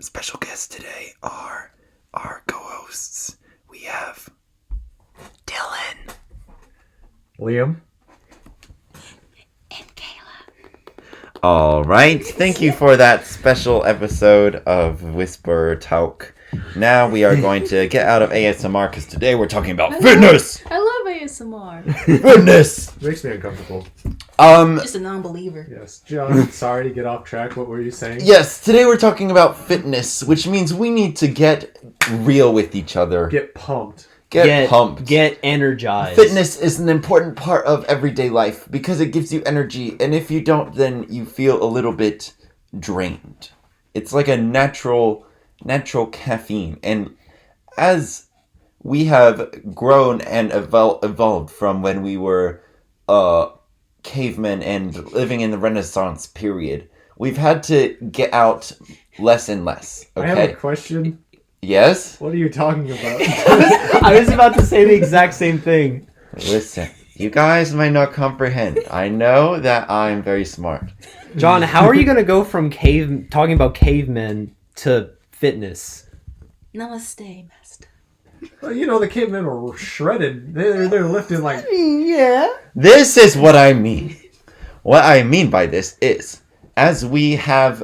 special guests today are our co-hosts. We have Dylan. Liam. And Kayla. All right. Thank you for that special episode of Whisper Talk. Now we are going to get out of ASMR because today we're talking about fitness. I love ASMR. Fitness. Makes me uncomfortable. Just a non-believer. Yes, John. Sorry to get off track. What were you saying? Yes, today we're talking about fitness, which means we need to get real with each other. Get pumped. Get pumped. Get energized. Fitness is an important part of everyday life because it gives you energy, and if you don't, then you feel a little bit drained. It's like a natural caffeine, and as we have grown and evolved from when we were cavemen and living in the Renaissance period, we've had to get out less and less. Okay? I have a question. Yes? What are you talking about? I was about to say the exact same thing. Listen, you guys might not comprehend. I know that I'm very smart. John, how are you going to go from talking about cavemen to fitness? Namaste, master. Well, you know, the cavemen were shredded. They're lifting like... Yeah. This is what I mean. What I mean by this is, as we have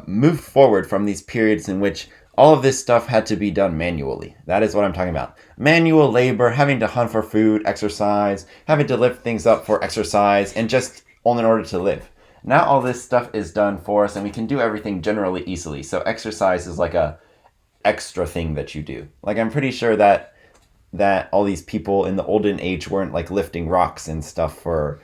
moved forward from these periods in which all of this stuff had to be done manually. That is what I'm talking about. Manual labor, having to hunt for food, exercise, having to lift things up for exercise, and just all in order to live. Now all this stuff is done for us, and we can do everything generally easily. So exercise is like a extra thing that you do. Like, I'm pretty sure that all these people in the olden age weren't like lifting rocks and stuff for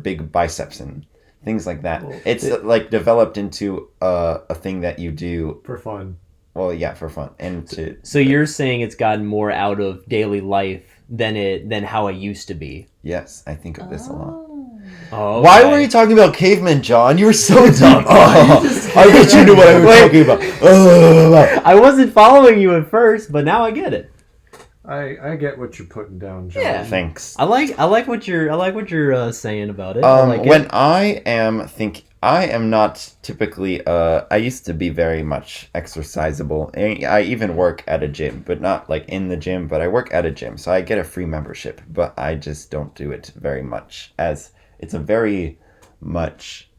big biceps and things like that. It's like developed into a thing that you do For fun. well, yeah, for fun and to. So you're saying it's gotten more out of daily life than how it used to be? Yes, I think of this a lot. Oh, okay. Why were you talking about cavemen, John? You were so dumb. Oh, I bet you knew what I was talking about. I wasn't following you at first, but now I get it. I get what you're putting down, John. Yeah. Thanks. I like what you're saying about it. I like When it. I am not typically. I used to be very much exercisable. I even work at a gym, but not like in the gym. But I work at a gym, so I get a free membership. But I just don't do it very much, as it's a very much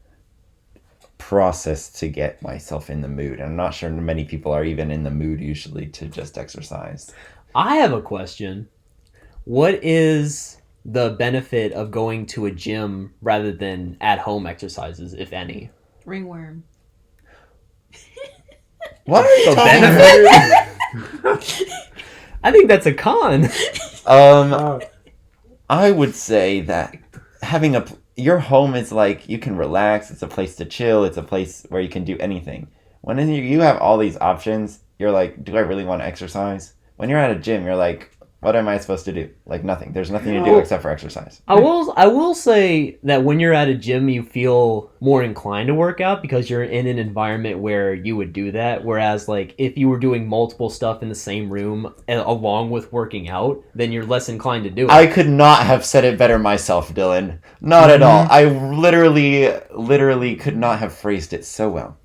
process to get myself in the mood. And I'm not sure many people are even in the mood usually to just exercise. I have a question. What is the benefit of going to a gym rather than at-home exercises, if any? Ringworm. What are you The talking about? benefit? I think that's a con. I would say that having your home is like you can relax. It's a place to chill. It's a place where you can do anything. When you have all these options, you're like, do I really want to exercise? When you're at a gym, you're like, what am I supposed to do? Like nothing. There's nothing to do except for exercise. I will say that when you're at a gym, you feel more inclined to work out because you're in an environment where you would do that. Whereas, like, if you were doing multiple stuff in the same room along with working out, then you're less inclined to do it. I could not have said it better myself, Dylan. Not at all. I literally could not have phrased it so well.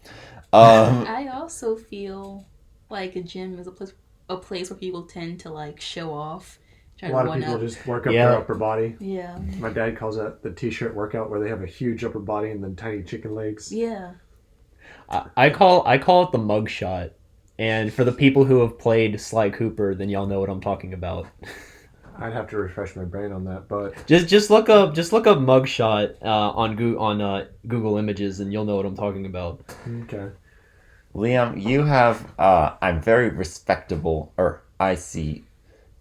I also feel like a gym is a place where people tend to like show off, try A to lot of one people up. just work up Yeah. their upper body. Yeah, My dad calls that the t-shirt workout, where they have a huge upper body and then tiny chicken legs. yeah. I call it the mug shot. And for the people who have played Sly Cooper, then y'all know what I'm talking about. I'd have to refresh my brain on that, but Just look up mugshot on Google Images, and you'll know what I'm talking about. okay. Liam, you have, I'm very respectable, or I see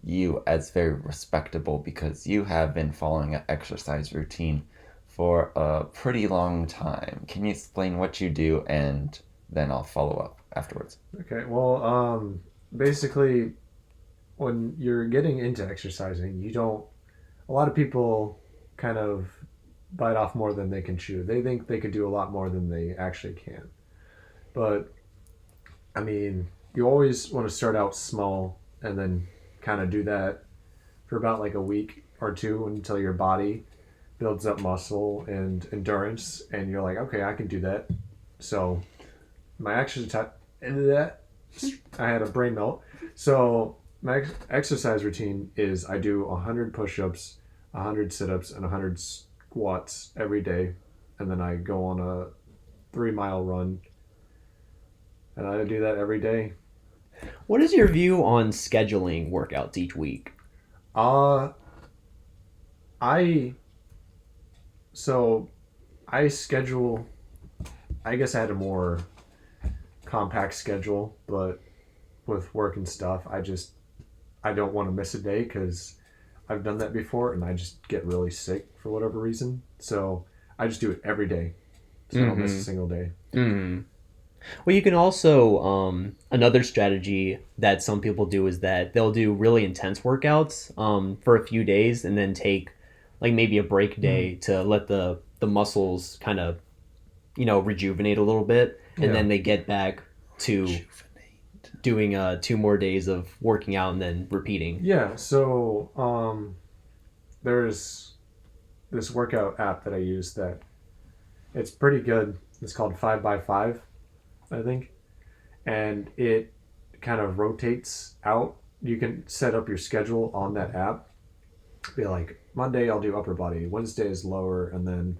you as very respectable because you have been following an exercise routine for a pretty long time. Can you explain what you do, and then I'll follow up afterwards? Okay. Well, basically, when you're getting into exercising, a lot of people kind of bite off more than they can chew. They think they could do a lot more than they actually can. But I mean, you always want to start out small and then kind of do that for about like a week or two until your body builds up muscle and endurance, and you're like, okay, I can do that. So my And that I had a brain melt. So my exercise routine is I do 100 push-ups, 100 sit-ups, and 100 squats every day, and then I go on a 3 mile run, and I do that every day. What is your view on scheduling workouts each week? Uh, I so I schedule. I guess I had a more compact schedule, but with work and stuff, I don't want to miss a day because I've done that before and I just get really sick for whatever reason. So I just do it every day, so I don't miss a single day. Mm. Well, you can also another strategy that some people do is that they'll do really intense workouts for a few days and then take like maybe a break day to let the muscles kind of rejuvenate a little bit, and Yeah. then they get back to doing 2 more days of working out and then repeating. Yeah. So there's this workout app that I use that it's pretty good. It's called 5x5, I think, and it kind of rotates out. You can set up your schedule on that app. Be like Monday I'll do upper body, Wednesday is lower, and then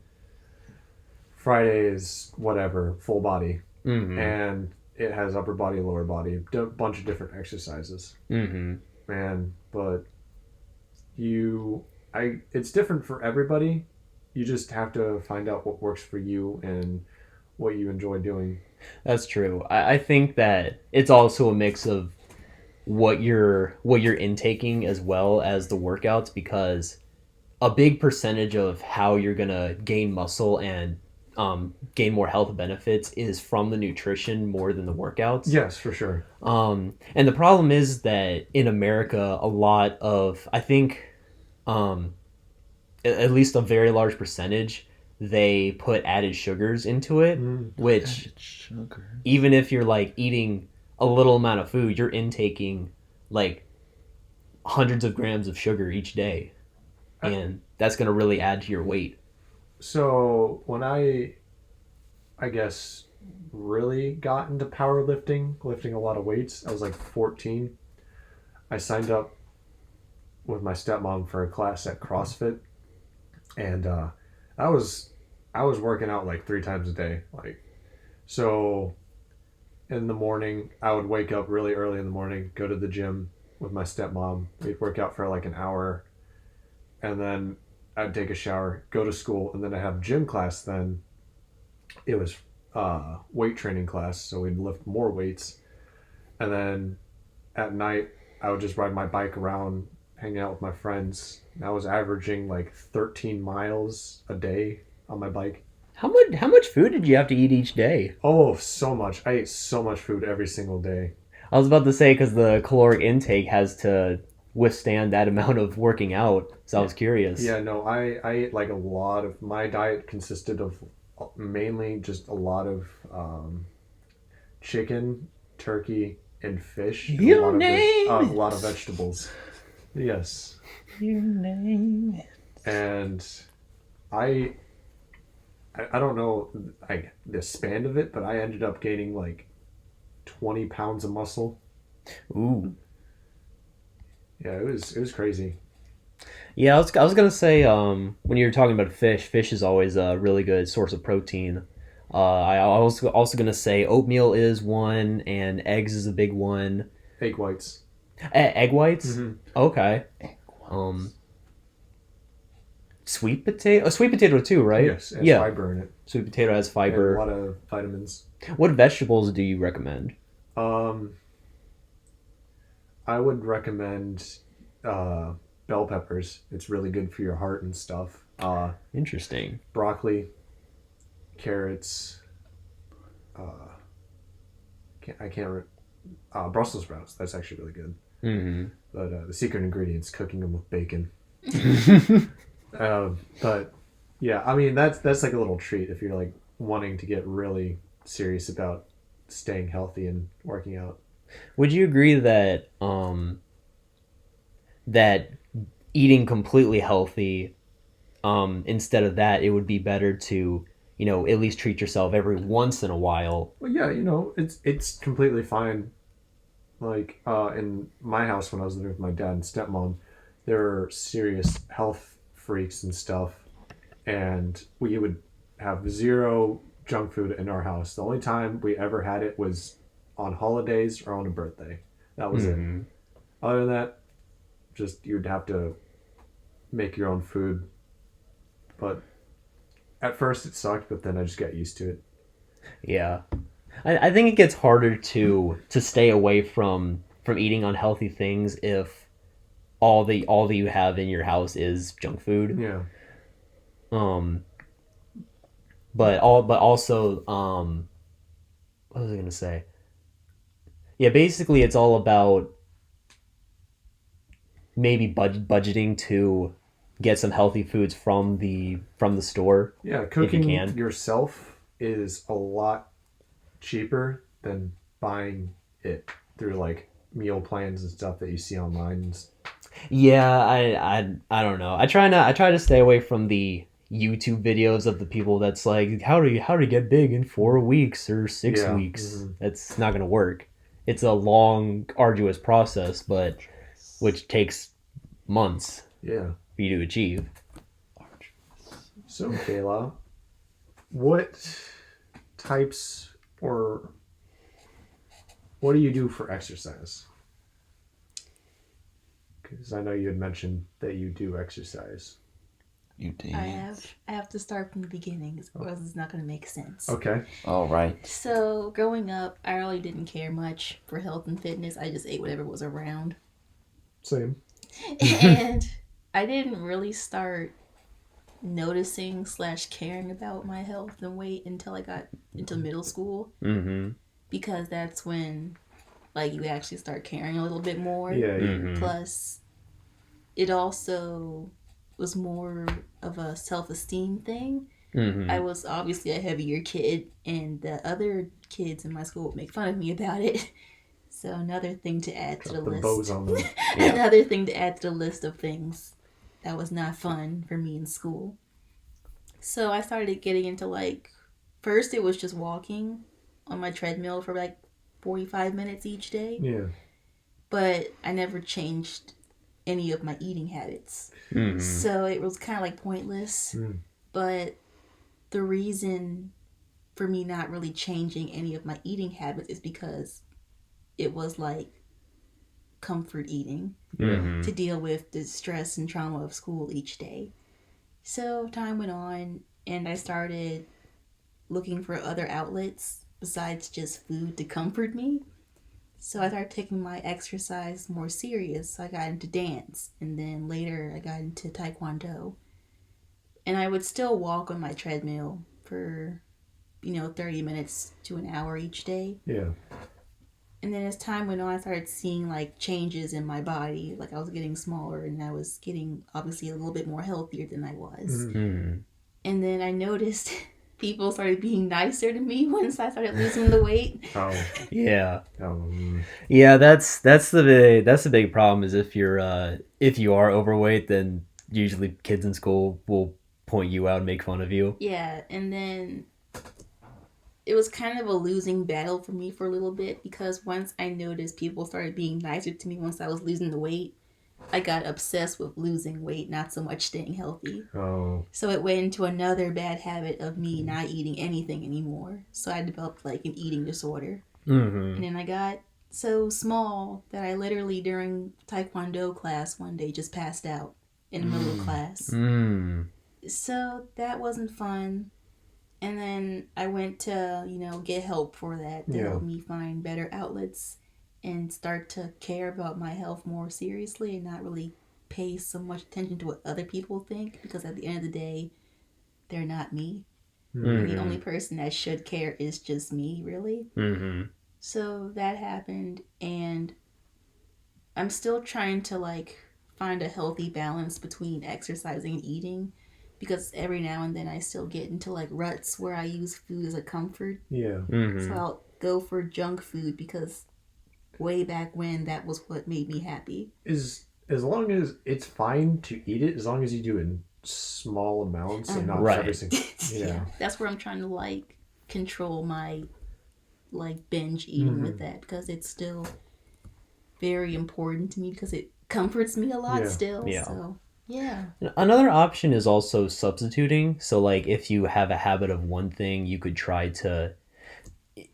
Friday is whatever full body, Mm-hmm. and it has upper body, lower body, a bunch of different exercises. Mm-hmm. Man, but it's different for everybody. You just have to find out what works for you and what you enjoy doing. That's true. I think that it's also a mix of what you're intaking as well as the workouts, because a big percentage of how you're gonna gain muscle and gain more health benefits is from the nutrition more than the workouts. Yes, for sure. And the problem is that in America, a lot of, I think, at least a very large percentage, they put added sugars into it, which Sugar. even if you're like eating a little amount of food, you're intaking like hundreds of grams of sugar each day, and that's going to really add to your weight. So when I guess, really got into powerlifting, lifting a lot of weights, I was like 14. I signed up with my stepmom for a class at CrossFit, and I was working out like 3 times a day. Like, so in the morning, I would wake up really early in the morning, go to the gym with my stepmom. We'd work out for like an hour, and then I'd take a shower, go to school, and then I have gym class. Then it was weight training class, so we'd lift more weights, and then at night I would just ride my bike around, hanging out with my friends. I was averaging like 13 miles a day on my bike. How much food did you have to eat each day? Oh, so much. I ate so much food every single day. I was about to say, because the caloric intake has to withstand that amount of working out, so I was curious. Yeah, no, I ate like a lot of, my diet consisted of mainly just a lot of chicken, turkey, and fish. And You a name a it. lot of vegetables. Yes. You name it. And I don't know like the span of it, but I ended up gaining like 20 pounds of muscle. Ooh. Yeah, it was crazy. Yeah, I was gonna say, when you're talking about fish is always a really good source of protein. I also gonna say oatmeal is one, and eggs is a big one. Egg whites. Egg whites. Mhm. Okay. Sweet potato too, right? Yes, and Yeah. fiber in it. Sweet potato has And a fiber. lot of vitamins. What vegetables do you recommend? Um, I would recommend bell peppers. It's really good for your heart and stuff. Interesting. Broccoli, carrots. I can't. Brussels sprouts. That's actually really good. Mm-hmm. But the secret ingredient's cooking them with bacon. But yeah, I mean that's like a little treat if you're like wanting to get really serious about staying healthy and working out. Would you agree that that eating completely healthy, instead of that, it would be better to at least treat yourself every once in a while. Well, yeah, it's completely fine. Like in my house when I was living with my dad and stepmom, there were serious health freaks and stuff, and we would have zero junk food in our house. The only time we ever had it was on holidays or on a birthday. That was it. Other than that, just you'd have to make your own food. But at first it sucked, but then I just got used to it. Yeah. I think it gets harder to stay away from eating unhealthy things if all that you have in your house is junk food. Yeah. But also what was I gonna say? Yeah, basically it's all about maybe budgeting to get some healthy foods from the store. Yeah, if cooking you can. yourself is a lot cheaper than buying it through like meal plans and stuff that you see online. Yeah, I don't know. I try to stay away from the YouTube videos of the people that's like how to get big in 4 weeks or 6 Yeah. weeks. That's not gonna work. It's a long, arduous process, but which takes months Yeah. for you to achieve. So, Kayla, what types or what do you do for exercise? Because I know you had mentioned that you do exercise. You did. I have to start from the beginning, or else it's not going to make sense. Okay. All right. So growing up, I really didn't care much for health and fitness. I just ate whatever was around. Same. And I didn't really start noticing / caring about my health and weight until I got into middle school. Mm-hmm. Because that's when like you actually start caring a little bit more. Yeah. Mm-hmm. Plus it also was more of a self-esteem thing. Mm-hmm. I was obviously a heavier kid, and the other kids in my school would make fun of me about it. So another thing to add to the The list. bows on them. Yeah. Another thing to add to the list of things that was not fun for me in school. So I started getting into like, first it was just walking on my treadmill for like 45 minutes each day. Yeah. But I never changed any of my eating habits. Mm-hmm. So it was kind of like pointless. But the reason for me not really changing any of my eating habits is because it was like comfort eating Mm-hmm. to deal with the stress and trauma of school each day. So time went on, and I started looking for other outlets besides just food to comfort me. So I started taking my exercise more serious. So I got into dance, and then later I got into taekwondo. And I would still walk on my treadmill for, 30 minutes to an hour each day. Yeah. And then as time went on, I started seeing like changes in my body. Like I was getting smaller, and I was getting obviously a little bit more healthier than I was. Mm-hmm. And then I noticed people started being nicer to me once I started losing the weight. Oh. Yeah. Oh. Yeah, that's the big problem is if you are overweight, then usually kids in school will point you out and make fun of you. Yeah, and then it was kind of a losing battle for me for a little bit, because once I noticed people started being nicer to me once I was losing the weight, I got obsessed with losing weight, not so much staying healthy. Oh. So it went into another bad habit of me not eating anything anymore. So I developed like an eating disorder. Mm-hmm. And then I got so small that I literally during Taekwondo class one day just passed out in the middle of class. Mm. So that wasn't fun. And then I went to, get help for that to help me find better outlets and start to care about my health more seriously and not really pay so much attention to what other people think, because at the end of the day, they're not me. Mm-hmm. The only person that should care is just me, really. Mm-hmm. So that happened, and I'm still trying to like find a healthy balance between exercising and eating, because every now and then I still get into like ruts where I use food as a comfort. Yeah. Mm-hmm. So I'll go for junk food because way back when that was what made me happy. As long as it's fine to eat it, as long as you do it in small amounts and not Right. everything. Yeah. That's where I'm trying to like control my like binge eating with that, because it's still very important to me, because it comforts me a lot Yeah. still. Yeah. So yeah. Another option is also substituting. So like if you have a habit of one thing, you could try to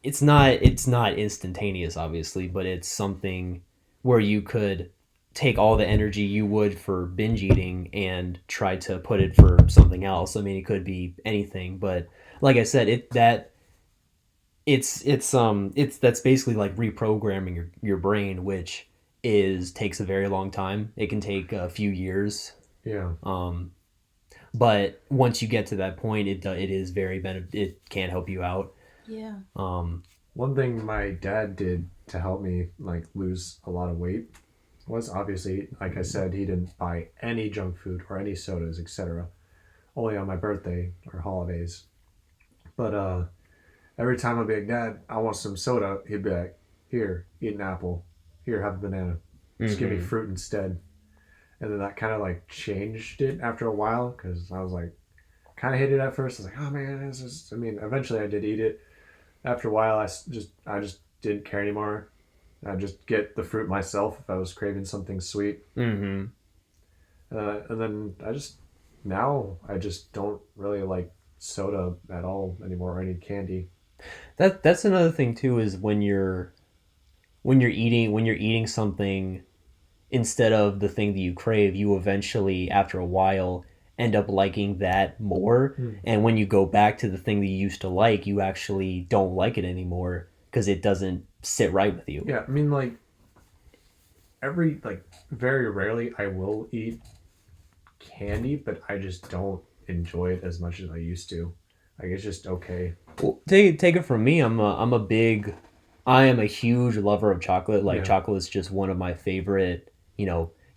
it's not instantaneous obviously, but it's something where you could take all the energy you would for binge eating and try to put it for something else. I mean, it could be anything, but like I said, it's that's basically like reprogramming your brain, which is takes a very long time. It can take a few years. Yeah. But once you get to that point, it is very it can help you out. Yeah. One thing my dad did to help me like lose a lot of weight was, obviously, like I said, he didn't buy any junk food or any sodas, etc. Only on my birthday or holidays. But every time I'd be like, Dad, I want some soda, he'd be like, here, eat an apple. Here, have a banana. Just give me fruit instead. And then that kind of like changed it after a while, because I was like, kind of hated it at first. I was like, oh man, this is. I mean, eventually I did eat it. After a while, I just didn't care anymore. I just get the fruit myself if I was craving something sweet. Mm-hmm. And then now I just don't really like soda at all anymore, or any candy. That's another thing too, is when you're eating something instead of the thing that you crave, you eventually after a while end up liking that more. And when you go back to the thing that you used to like, you actually don't like it anymore because it doesn't sit right with you. Yeah, I mean, like, very rarely I will eat candy, but I just don't enjoy it as much as I used to. Like, it's just okay. Well, take it from me. I am a huge lover of chocolate. Like, Yeah. chocolate is just one of my favorite,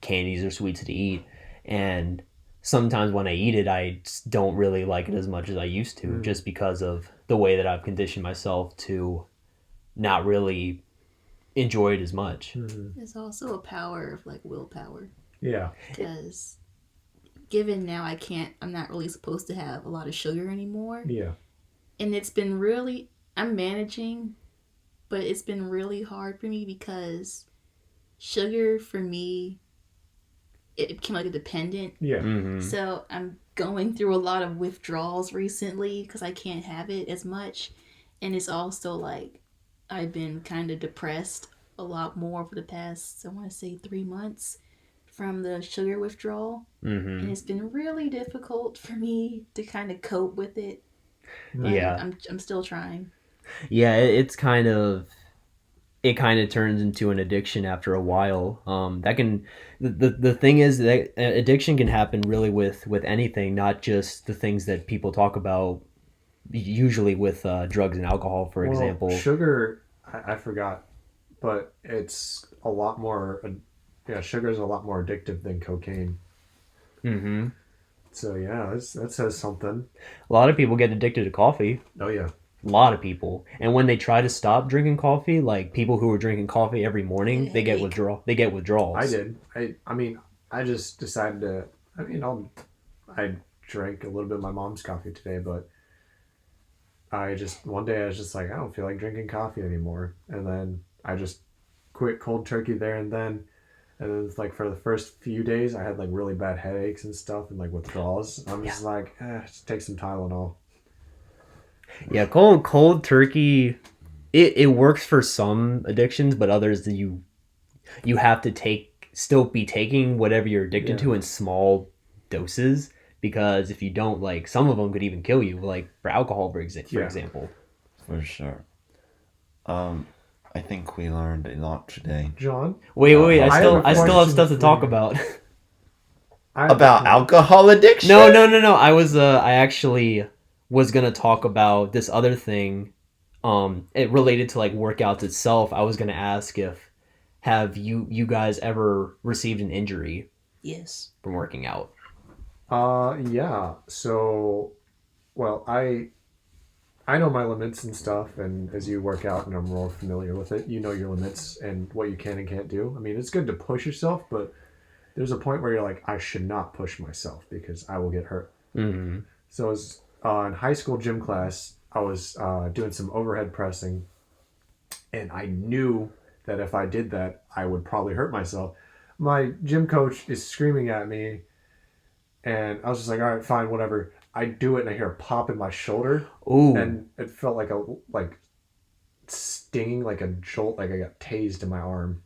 candies or sweets to eat. And sometimes when I eat it, I just don't really like it as much as I used to, just because of the way that I've conditioned myself to not really enjoy it as much. It's also a power of like willpower, Yeah. because given now I'm not really supposed to have a lot of sugar anymore. Yeah. And I'm managing, but it's been really hard for me because sugar for me, it became like a dependent. Yeah. Mm-hmm. So I'm going through a lot of withdrawals recently because I can't have it as much. And it's also like I've been kind of depressed a lot more for the past, I want to say 3 months from the sugar withdrawal. Mm-hmm. And it's been really difficult for me to kind of cope with it. But Yeah. I'm still trying. Yeah, it kind of turns into an addiction after a while. The thing is that addiction can happen really with anything, not just the things that people talk about usually with drugs and alcohol, for example. Sugar, I forgot, but it's a lot more. Sugar is a lot more addictive than cocaine. Mm-hmm. So yeah, that says something. A lot of people get addicted to coffee. Oh yeah. A lot of people, and when they try to stop drinking coffee, like people who are drinking coffee every morning, they get withdrawals. I did. I mean, I just decided to. I mean, I drank a little bit of my mom's coffee today, but one day I was just like, I don't feel like drinking coffee anymore, and then I just quit cold turkey there and then. And then it's like for the first few days, I had like really bad headaches and stuff and like withdrawals. I'm just like, just take some Tylenol. Yeah, cold turkey, it works for some addictions, but others you have to still be taking whatever you're addicted to in small doses, because if you don't, like, some of them could even kill you, like for alcohol, for example. For sure. I think we learned a lot today. John? Wait, I I still have question stuff to for talk you. about. About alcohol addiction? No. I actually was gonna talk about this other thing. It related to like workouts itself. I was gonna ask have you guys ever received an injury Yes. from working out? Yeah. So, well, I know my limits and stuff, and as you work out and are more familiar with it, you know your limits and what you can and can't do. I mean, it's good to push yourself, but there's a point where you're like, I should not push myself because I will get hurt. Mm-hmm. So, as in high school gym class, I was doing some overhead pressing, and I knew that if I did that, I would probably hurt myself. My gym coach is screaming at me, and I was just like, all right, fine, whatever. I do it, and I hear a pop in my shoulder, Ooh. and it felt like a stinging, like a jolt, like I got tased in my arm.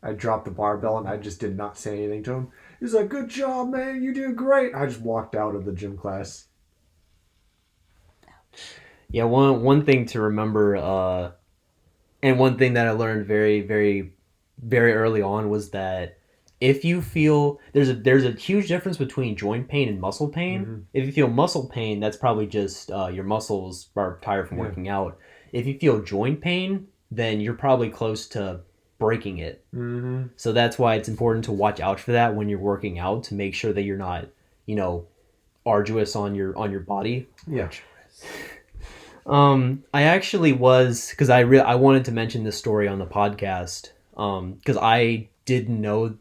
I dropped the barbell, and I just did not say anything to him. He's like, good job, man, you did great. I just walked out of the gym class. Yeah, one thing to remember, and one thing that I learned very, very, very early on was that if you feel there's a huge difference between joint pain and muscle pain. Mm-hmm. If you feel muscle pain, that's probably just your muscles are tired from Yeah. working out. If you feel joint pain, then you're probably close to breaking it. Mm-hmm. So that's why it's important to watch out for that when you're working out to make sure that you're not, arduous on your body. Yeah. I actually was because I wanted to mention this story on the podcast. Because I didn't know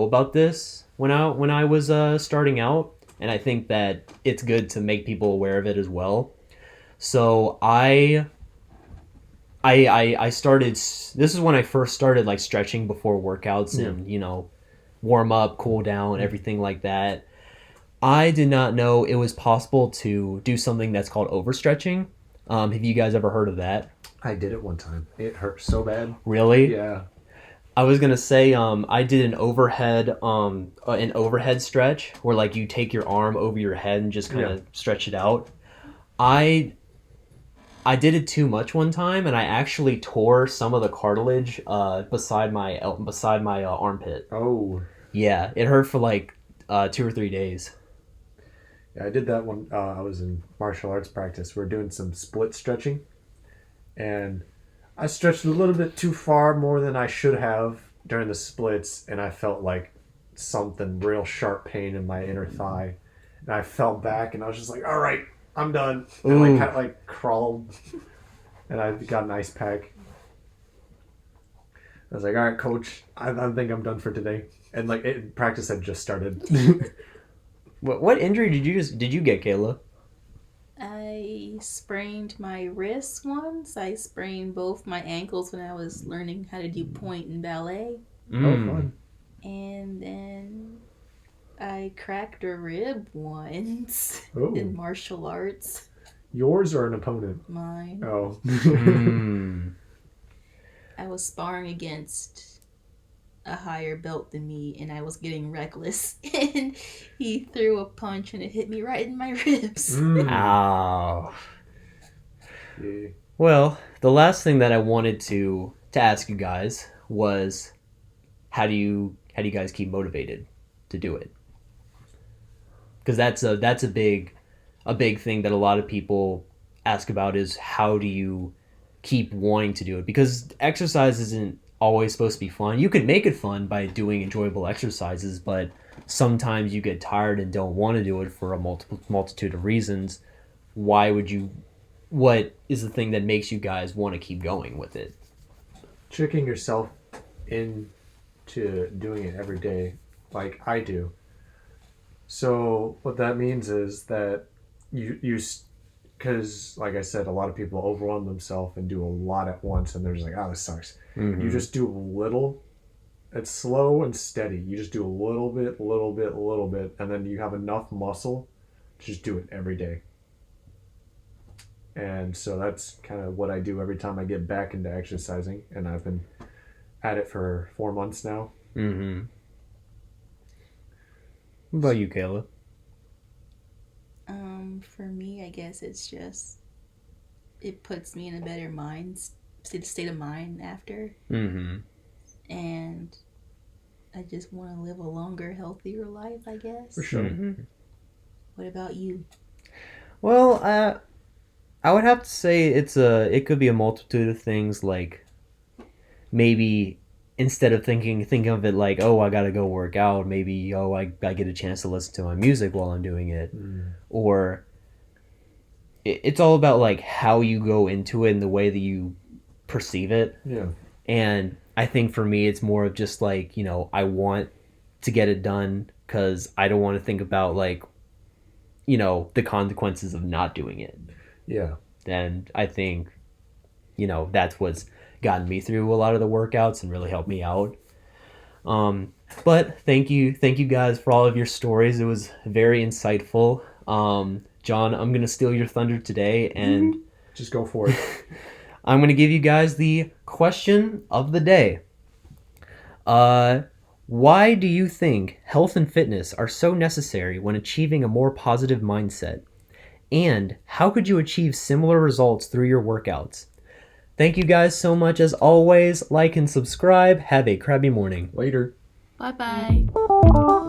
about this when I was starting out, and I think that it's good to make people aware of it as well. So I started. This is when I first started like stretching before workouts and warm up, cool down, everything like that. I did not know it was possible to do something that's called overstretching. Have you guys ever heard of that? I did it one time. It hurt so bad. Really? Yeah. I was gonna say, I did an overhead stretch where like you take your arm over your head and just kind of stretch it out. I did it too much one time, and I actually tore some of the cartilage beside my armpit. Oh. Yeah, it hurt for like 2 or 3 days. Yeah, I did that when I was in martial arts practice. We were doing some split stretching, and I stretched a little bit too far, more than I should have during the splits, and I felt like something real sharp pain in my inner thigh. And I fell back, and I was just like, all right, I'm done. And I kind of like crawled, and I got an ice pack. I was like, all right, coach, I think I'm done for today. And like practice had just started. What injury did you get, Kayla? I sprained my wrists once. I sprained both my ankles when I was learning how to do point in ballet. Oh, fun. And then I cracked a rib once Oh. in martial arts. Yours or an opponent? Mine. Oh. I was sparring against a higher belt than me, and I was getting reckless, and he threw a punch and it hit me right in my ribs. Ow. Yeah. Well, the last thing that I wanted to ask you guys was, how do you guys keep motivated to do it? Because that's a big thing that a lot of people ask about, is how do you keep wanting to do it? Because exercise isn't always supposed to be fun. You can make it fun by doing enjoyable exercises, but sometimes you get tired and don't want to do it for a multitude of reasons. What is the thing that makes you guys want to keep going with it? Tricking yourself into doing it every day, like I do. So what that means is that you because like I said, a lot of people overwhelm themselves and do a lot at once, and they're just like, oh, this sucks. Mm-hmm. You just do a little. It's slow and steady. You just do a little bit, and then you have enough muscle to just do it every day. And so that's kind of what I do every time I get back into exercising, and I've been at it for 4 months now. Mm-hmm. What about you, Kayla? For me, I guess it's just, it puts me in a better state of mind after. Mm-hmm. And I just want to live a longer, healthier life, I guess. For sure. Mm-hmm. What about you? Well, I would have to say it could be a multitude of things. Like, maybe instead of thinking of it like, oh, I gotta go work out, maybe, oh, I get a chance to listen to my music while I'm doing it. Or it's all about like how you go into it and the way that you perceive it. Yeah. And I think for me, it's more of just like, I want to get it done because I don't want to think about like, the consequences of not doing it. Yeah. And I think, that's what's gotten me through a lot of the workouts and really helped me out. But thank you guys for all of your stories. It was very insightful. John, I'm gonna steal your thunder today, and Just go for it. I'm gonna give you guys the question of the day. Why do you think health and fitness are so necessary when achieving a more positive mindset? And how could you achieve similar results through your workouts? Thank you guys so much as always. Like and subscribe. Have a crabby morning. Later. Bye bye.